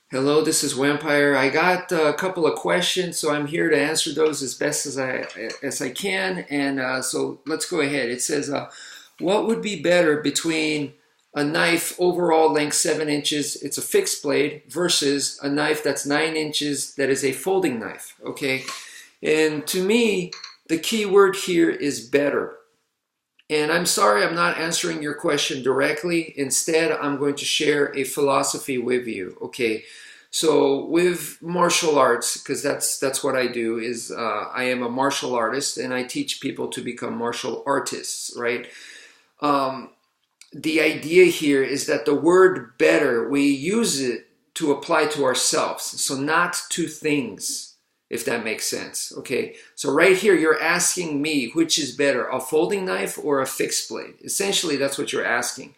Hello, this is Wmpyr. I got a couple of questions, so I'm here to answer those as best as I can. And so let's go ahead. It says, what would be better between a knife overall length 7 inches, it's a fixed blade, versus a knife that's 9 inches that is a folding knife? Okay, and to me, the key word here is better. And I'm sorry I'm not answering your question directly. Instead, I'm going to share a philosophy with you. Okay, so with martial arts, because that's what I do, is I am a martial artist and I teach people to become martial artists, right? Um, the idea here is that the word better, we use it to apply to ourselves, so not to things, if that makes sense. Okay, so right here you're asking me which is better, a folding knife or a fixed blade. Essentially that's what you're asking.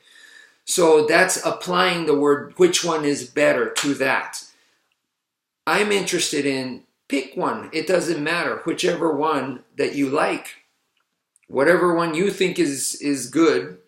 So that's applying the word which one is better to that. I'm interested in pick one. It doesn't matter, whichever one that you like, whatever one you think is good.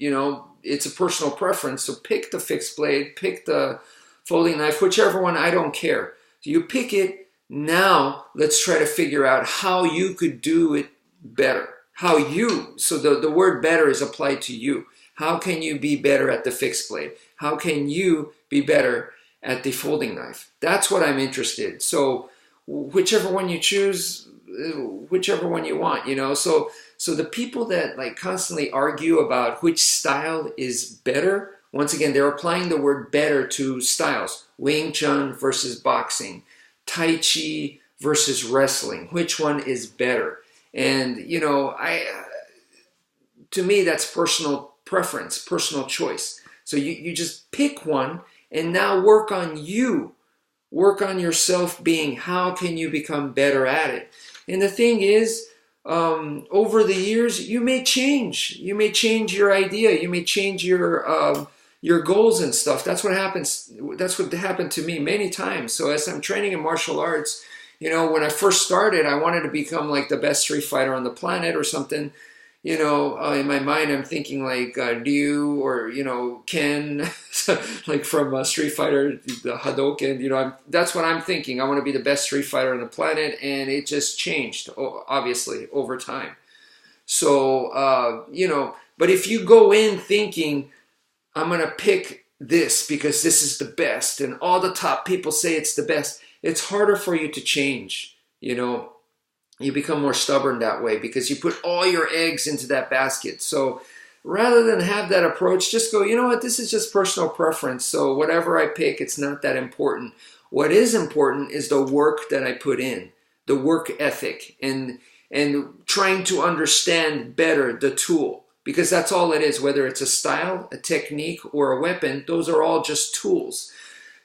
It's a personal preference. So pick the fixed blade, pick the folding knife, whichever one. I don't care. So you pick it. Now let's try to figure out how you could do it better. So the word better is applied to you. How can you be better at the fixed blade? How can you be better at the folding knife? That's what I'm interested in. So whichever one you choose, whichever one you want, So the people that like constantly argue about which style is better, once again, they're applying the word better to styles. Wing Chun versus boxing. Tai Chi versus wrestling. Which one is better? And to me, that's personal preference, personal choice. So you just pick one and now work on you. Work on yourself being, how can you become better at it? And the thing is, over the years, you may change. You may change your idea. You may change your goals and stuff. That's what happens. That's what happened to me many times. So as I'm training in martial arts, when I first started, I wanted to become like the best street fighter on the planet or something. In my mind, I'm thinking like Liu or, Ken, like from Street Fighter, the Hadoken, that's what I'm thinking. I want to be the best street fighter on the planet. And it just changed, obviously, over time. So, but if you go in thinking, I'm going to pick this because this is the best, and all the top people say it's the best, it's harder for you to change, You become more stubborn that way because you put all your eggs into that basket. So rather than have that approach, just go, you know what, this is just personal preference. So whatever I pick, it's not that important. What is important is the work that I put in, the work ethic, and trying to understand better the tool. Because that's all it is, whether it's a style, a technique, or a weapon, those are all just tools.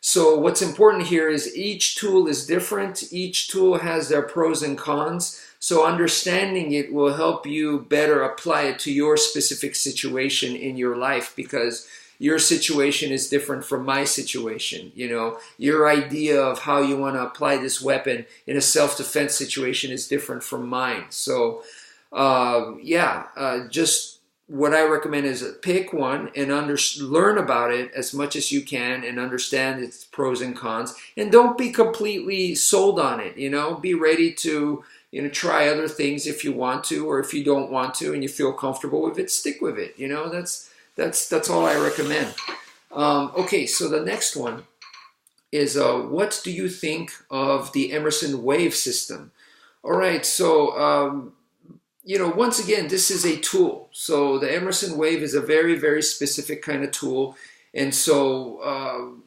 So what's important here is each tool is different. Each tool has their pros and cons. So understanding it will help you better apply it to your specific situation in your life, because your situation is different from my situation. Your idea of how you want to apply this weapon in a self-defense situation is different from mine. So just what I recommend is pick one and learn about it as much as you can and understand its pros and cons. And don't be completely sold on it. Be ready to try other things if you want to, or if you don't want to and you feel comfortable with it, stick with it. That's all I recommend. Okay, so the next one is what do you think of the Emerson wave system? All right, so once again, this is a tool. So the Emerson wave is a very, very specific kind of tool. And so,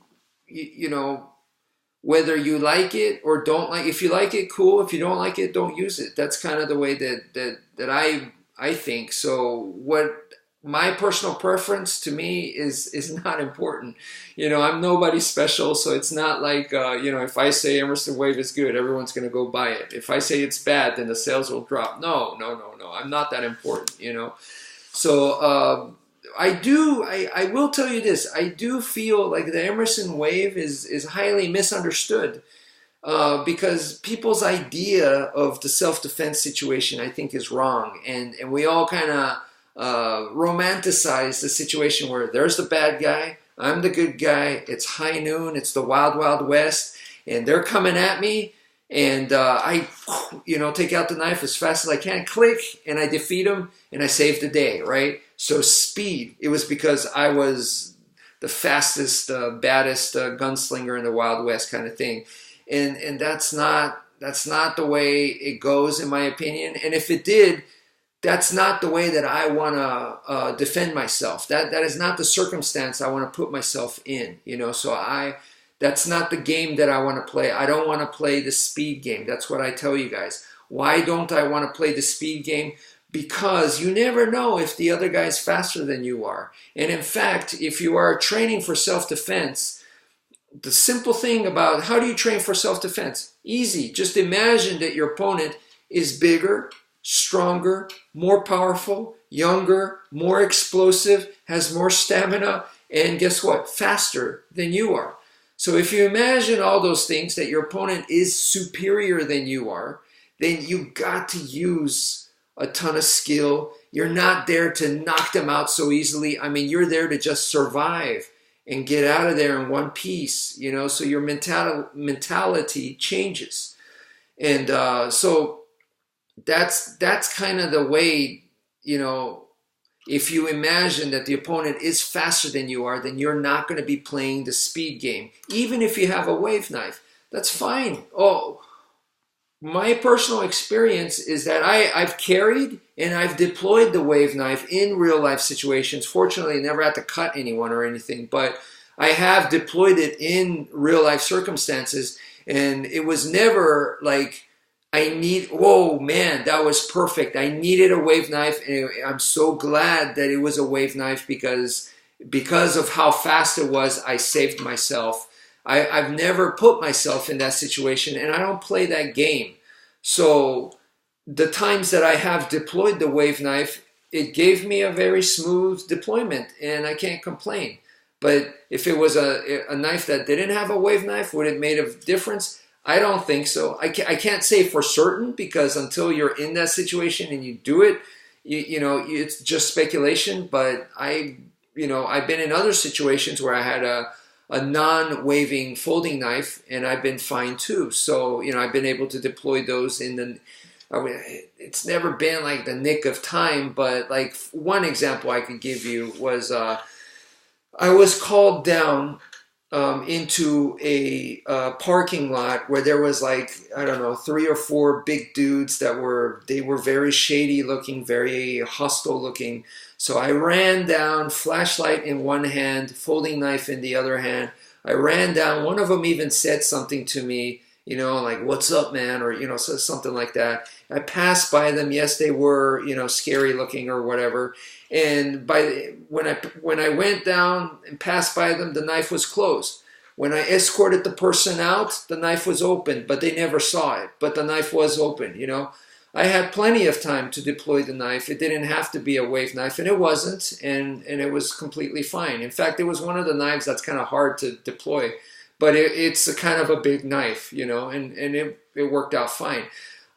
whether you like it or don't like it, if you like it, cool. If you don't like it, don't use it. That's kind of the way that I think. So what my personal preference to me is not important. I'm nobody special, so it's not like, if I say Emerson Wave is good, everyone's going to go buy it. If I say it's bad, then the sales will drop. No. I'm not that important, So I will tell you this. I do feel like the Emerson Wave is highly misunderstood. Because people's idea of the self-defense situation, I think, is wrong. And we all kind of romanticize the situation where there's the bad guy, I'm the good guy. It's high noon. It's the wild, wild west. And they're coming at me. And I, take out the knife as fast as I can, click, and I defeat them, and I save the day, right? So speed. It was because I was the fastest, baddest gunslinger in the Wild West kind of thing. And that's not the way it goes, in my opinion. And if it did, that's not the way that I want to defend myself. That is not the circumstance I want to put myself in, So that's not the game that I want to play. I don't want to play the speed game. That's what I tell you guys. Why don't I want to play the speed game? Because you never know if the other guy's faster than you are. And in fact, if you are training for self-defense, the simple thing about how do you train for self-defense? Easy. Just imagine that your opponent is bigger, stronger, more powerful, younger, more explosive, has more stamina, and guess what? Faster than you are. So if you imagine all those things, that your opponent is superior than you are, then you got to use a ton of skill. You're not there to knock them out so easily. I mean, you're there to just survive and get out of there in one piece, so your mentality changes. And so that's kind of the way, if you imagine that the opponent is faster than you are, then you're not going to be playing the speed game. Even if you have a wave knife, that's fine. Oh, my personal experience is that I've carried and I've deployed the wave knife in real life situations. Fortunately, I never had to cut anyone or anything, but I have deployed it in real life circumstances, and it was never like, whoa, man, that was perfect. I needed a wave knife, and I'm so glad that it was a wave knife because of how fast it was, I saved myself. I've never put myself in that situation, and I don't play that game. So the times that I have deployed the wave knife, it gave me a very smooth deployment, and I can't complain. But if it was a knife that didn't have a wave knife, would it made a difference? I don't think so. I can't say for certain, because until you're in that situation and you do it, it's just speculation. But I've been in other situations where I had a non-waving folding knife, and I've been fine too. So, I've been able to deploy those it's never been like the nick of time, but like one example I could give you was I was called down into a parking lot where there was like, I don't know, 3 or 4 big dudes they were very shady looking, very hostile looking. So I ran down, flashlight in one hand, folding knife in the other hand. I ran down. One of them even said something to me, like, "What's up, man?" or, something like that. I passed by them. Yes, they were, scary looking or whatever. And when I went down and passed by them, the knife was closed. When I escorted the person out, the knife was open, but they never saw it. But the knife was open, I had plenty of time to deploy the knife. It didn't have to be a wave knife, and it wasn't, and it was completely fine. In fact, it was one of the knives that's kind of hard to deploy, but it's a kind of a big knife, and it worked out fine.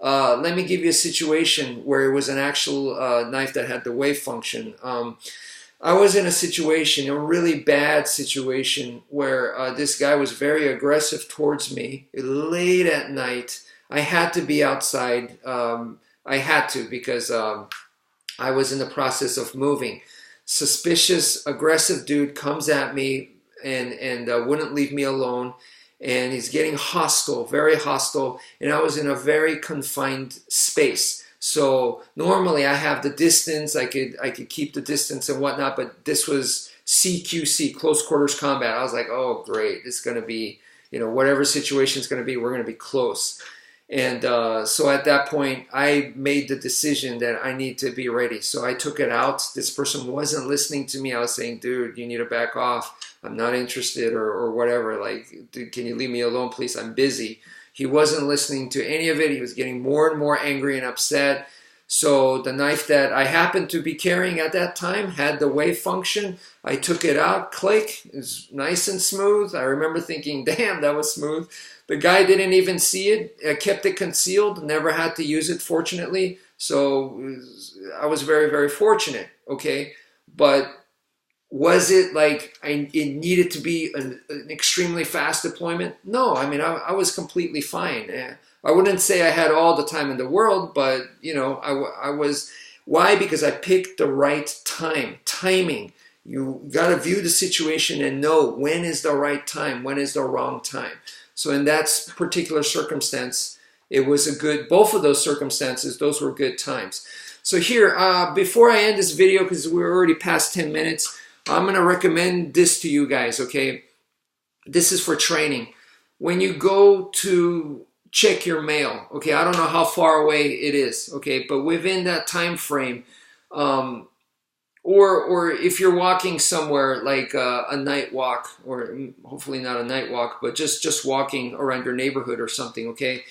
Let me give you a situation where it was an actual knife that had the wave function. I was in a really bad situation, where this guy was very aggressive towards me late at night. I had to be outside. I had to, because I was in the process of moving. Suspicious, aggressive dude comes at me and wouldn't leave me alone. And he's getting hostile, very hostile. And I was in a very confined space. So normally I have the distance. I could keep the distance and whatnot. But this was CQC, close quarters combat. I was like, oh, great. This is going to be, whatever situation is going to be, we're going to be close. And so at that point, I made the decision that I need to be ready. So I took it out. This person wasn't listening to me. I was saying, dude, you need to back off. I'm not interested, or whatever. Like, dude, can you leave me alone, please? I'm busy. He wasn't listening to any of it. He was getting more and more angry and upset. So the knife that I happened to be carrying at that time had the wave function. I took it out, click, it was nice and smooth. I remember thinking, damn, that was smooth. The guy didn't even see it. I kept it concealed, never had to use it, fortunately. So I was very, very fortunate, okay? But Was it like it needed to be an extremely fast deployment? No, I mean, I was completely fine. I wouldn't say I had all the time in the world, but you know, I was. Why? Because I picked the right timing. You got to view the situation and know when is the right time, when is the wrong time. So in that particular circumstance, it was a good, both of those circumstances, those were good times. So here, before I end this video, because we're already past 10 minutes, I'm going to recommend this to you guys, okay? This is for training. When you go to check your mail, okay, I don't know how far away it is, okay, but within that time frame, or if you're walking somewhere like a night walk, or hopefully not a night walk, but just walking around your neighborhood or something, okay,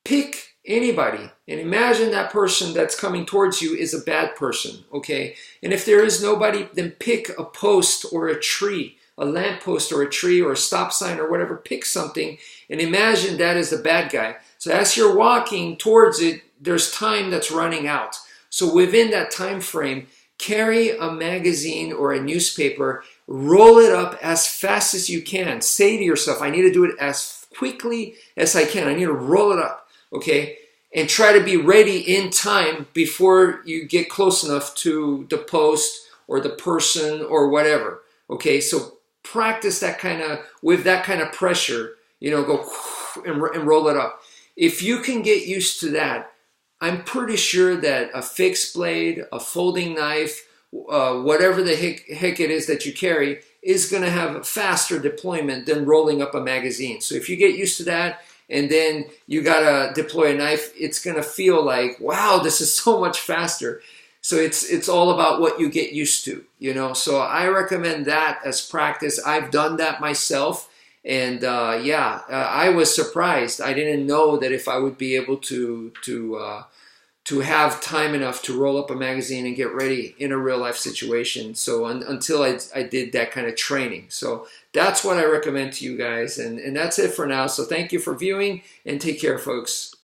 pick anybody and imagine that person that's coming towards you is a bad person, okay? And if there is nobody, then pick a post or a tree, a lamppost or a tree or a stop sign or whatever. Pick something and imagine that is the bad guy. So as you're walking towards it, there's time that's running out. So within that time frame, carry a magazine or a newspaper, roll it up as fast as you can. Say to yourself, I need to do it as quickly as I can. I need to roll it up. Okay, and try to be ready in time before you get close enough to the post or the person or whatever. Okay, so practice that kind of, with that kind of pressure, you know, go and roll it up. If you can get used to that, I'm pretty sure that a fixed blade, a folding knife, whatever the heck it is that you carry, is going to have faster deployment than rolling up a magazine. So if you get used to that, and then you gotta deploy a knife, it's gonna feel like, wow, this is so much faster. So it's all about what you get used to, you know. So I recommend that as practice. I've done that myself, and I was surprised. I didn't know that if I would be able to have time enough to roll up a magazine and get ready in a real life situation. So until I did that kind of training. So that's what I recommend to you guys. And that's it for now. So thank you for viewing and take care, folks.